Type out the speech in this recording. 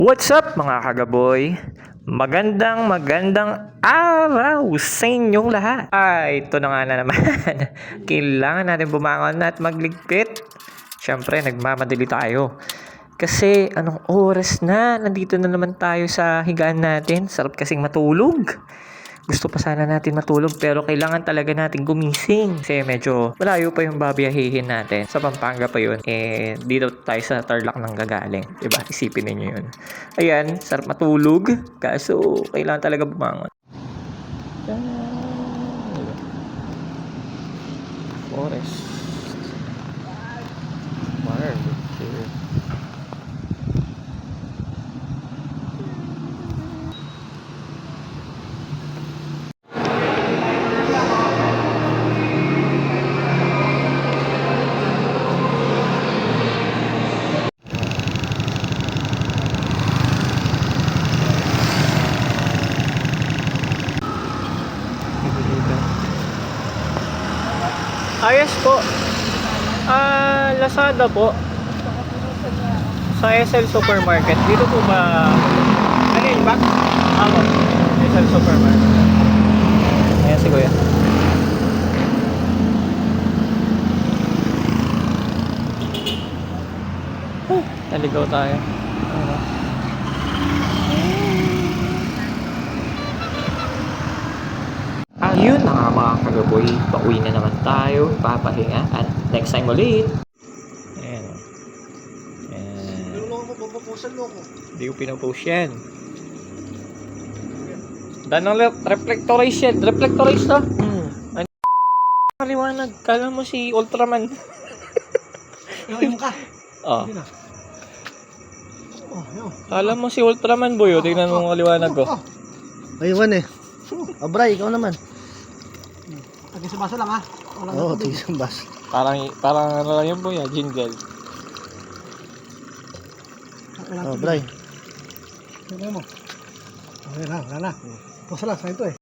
What's up mga kagaboy? Magandang araw sa inyong lahat. Ito na nga na naman. Kailangan natin bumangon at magligpit. Siyempre, nagmamadali tayo. Kasi anong oras na? Nandito na naman tayo sa higaan natin. Sarap kasing matulog. Gusto pa sana natin matulog pero kailangan talaga natin gumising. Kasi medyo malayo pa yung babiyahihin natin. Sa Pampanga pa yun. Dito tayo sa Tarlac nang gagaling. Diba? Isipin ninyo yun. Ayan, sarap matulog. Kaso, kailangan talaga bumangon. Forest. Barbecue. Ayos po. Lazada po. Sa SL Supermarket. Dito po ba? Ano yun ba? Ako. SL Supermarket. Ayan si Kuya. Naligaw tayo. Ayun na nga mga kagaboy, pauwi na naman tayo, papahinga, at next time ulit. Ayan. Yung loko, papapusan loko. Hindi ko pinupost yan. Danong reflectorize yan. Reflectorize to? Ano? Maliwanag. Kala mo si Ultraman. Yung ka. Oh. Oh, yun. Kala mo si Ultraman boy. O, tingnan mo ang liwanag ko. Ayun eh. Abray, ikaw naman. Tagis sa baso lang ha. Oo, tagis sa baso. Parang ano lang yun boy, jingle. Oh, Bray. Tignan mo. Okay na, wala na. Pusa lang, sa ito eh.